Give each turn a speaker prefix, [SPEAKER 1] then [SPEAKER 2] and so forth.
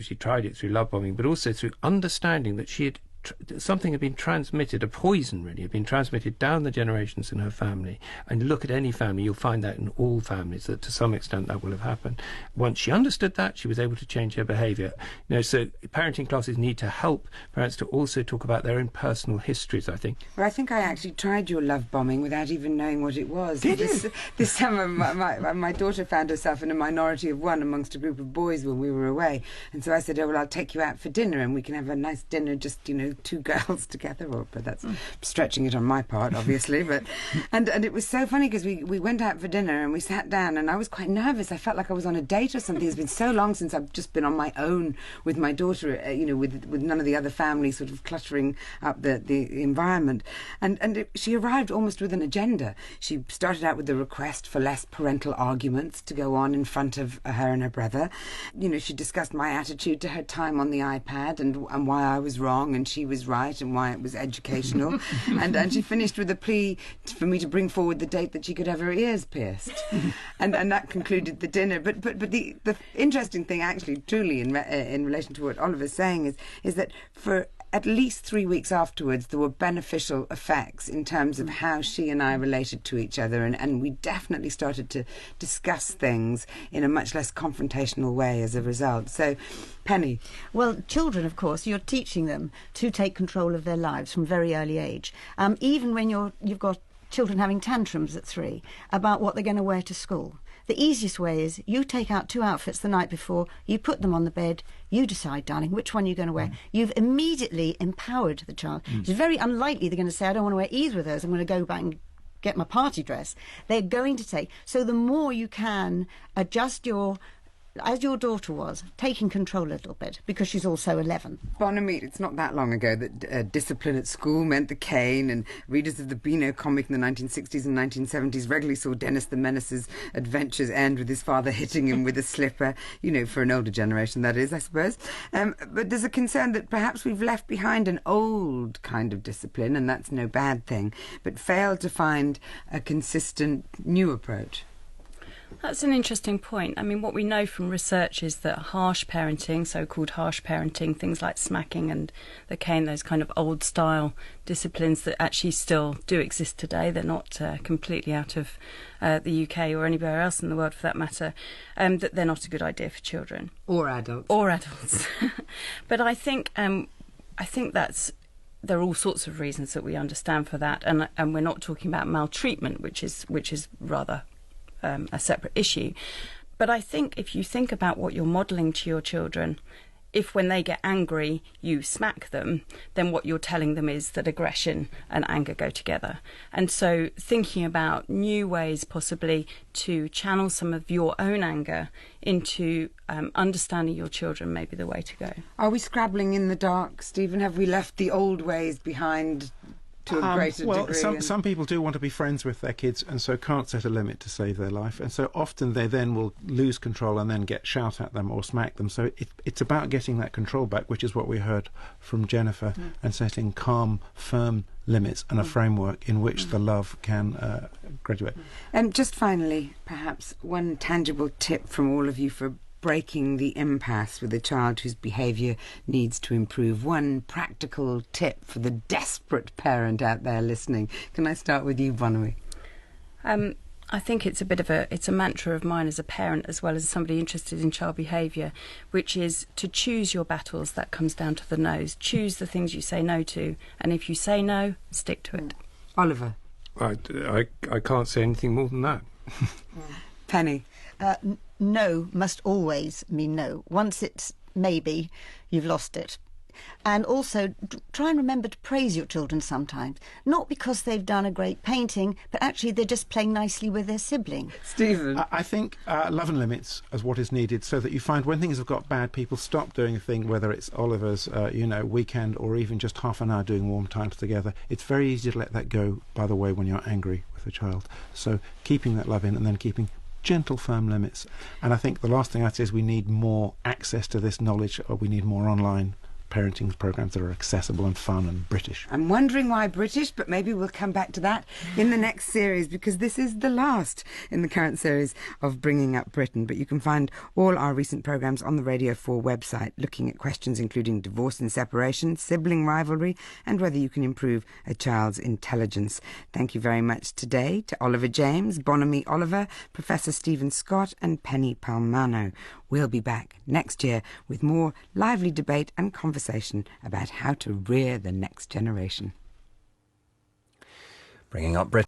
[SPEAKER 1] she tried it through love bombing, but also through understanding that something had been transmitted, a poison really, had been transmitted down the generations in her family. And look at any family, you'll find that in all families, that to some extent that will have happened. Once she understood that, she was able to change her behaviour. So parenting classes need to help parents to also talk about their own personal histories, I think.
[SPEAKER 2] Well, I think I actually tried your love bombing without even knowing what it was.
[SPEAKER 1] Did you?
[SPEAKER 2] This summer, my daughter found herself in a minority of one amongst a group of boys when we were away. And so I said, oh, well, I'll take you out for dinner and we can have a nice dinner, just, two girls together. But that's stretching it on my part, obviously. But and it was so funny because we went out for dinner and we sat down and I was quite nervous. I felt like I was on a date or something. It's been so long since I've just been on my own with my daughter, with none of the other family sort of cluttering up the environment. And she arrived almost with an agenda. She started out with the request for less parental arguments to go on in front of her and her brother. She discussed my attitude to her time on the iPad and why I was wrong and she was right and why it was educational. and she finished with a plea for me to bring forward the date that she could have her ears pierced. and that concluded the dinner. But the interesting thing, actually, truly, in relation to what Oliver's saying is that for at least 3 weeks afterwards, there were beneficial effects in terms of how she and I related to each other, and we definitely started to discuss things in a much less confrontational way as a result. So, Penny?
[SPEAKER 3] Well, children, of course, you're teaching them to take control of their lives from very early age. Even when you've got children having tantrums at 3 about what they're going to wear to school. The easiest way is you take out 2 outfits the night before, you put them on the bed, you decide, darling, which one you're going to wear. You've immediately empowered the child. It's very unlikely they're going to say, I don't want to wear either of those, I'm going to go back and get my party dress. They're going to take... So the more you can adjust as your daughter was, taking control a little bit, because she's also 11.
[SPEAKER 2] Bonamy, it's not that long ago that discipline at school meant the cane, and readers of the Beano comic in the 1960s and 1970s regularly saw Dennis the Menace's adventures end with his father hitting him with a slipper, for an older generation, that is, I suppose. But there's a concern that perhaps we've left behind an old kind of discipline, and that's no bad thing, but failed to find a consistent new approach.
[SPEAKER 4] That's an interesting point. I mean, what we know from research is that harsh parenting, so-called harsh parenting, things like smacking and the cane, those kind of old-style disciplines that actually still do exist today, they're not completely out of the UK or anywhere else in the world for that matter, that they're not a good idea for children.
[SPEAKER 2] Or adults.
[SPEAKER 4] Or adults. But I think that's... There are all sorts of reasons that we understand for that, and we're not talking about maltreatment, which is rather... a separate issue. But I think if you think about what you're modelling to your children, if when they get angry you smack them, then what you're telling them is that aggression and anger go together. And so thinking about new ways possibly to channel some of your own anger into understanding your children may be the way to go.
[SPEAKER 2] Are we scrabbling in the dark, Stephen? Have we left the old ways behind to a greater degree?
[SPEAKER 5] Some people do want to be friends with their kids and so can't set a limit to save their life, and so often they then will lose control and then shout at them or smack them. So it's about getting that control back, which is what we heard from Jennifer, and setting calm, firm limits and a framework in which the love can graduate.
[SPEAKER 2] And just finally, perhaps one tangible tip from all of you for breaking the impasse with a child whose behaviour needs to improve. One practical tip for the desperate parent out there listening. Can I start with you, Bonamy?
[SPEAKER 4] I think it's a mantra of mine as a parent as well as somebody interested in child behaviour, which is to choose your battles. That comes down to the no's. Choose the things you say no to, and if you say no, stick to it.
[SPEAKER 2] Oliver?
[SPEAKER 1] I can't say anything more than that.
[SPEAKER 2] Penny?
[SPEAKER 3] No must always mean no. Once it's maybe, you've lost it. And also, try and remember to praise your children sometimes. Not because they've done a great painting, but actually they're just playing nicely with their sibling.
[SPEAKER 2] Stephen?
[SPEAKER 5] I think love and limits is what is needed, so that you find when things have got bad, people stop doing a thing, whether it's Oliver's weekend or even just half an hour doing warm times together. It's very easy to let that go, by the way, when you're angry with a child. So keeping that love in and then keeping gentle, firm limits. And I think the last thing I'd say is we need more access to this knowledge, or we need more online parenting programs that are accessible and fun and British.
[SPEAKER 2] I'm wondering why British, but maybe we'll come back to that in the next series, because this is the last in the current series of Bringing Up Britain. But you can find all our recent programmes on the Radio 4 website, looking at questions including divorce and separation, sibling rivalry, and whether you can improve a child's intelligence. Thank you very much today to Oliver James, Bonamy Oliver, Professor Stephen Scott and Penny Palmano. We'll be back next year with more lively debate and conversation about how to rear the next generation.
[SPEAKER 6] Bringing Up Britain.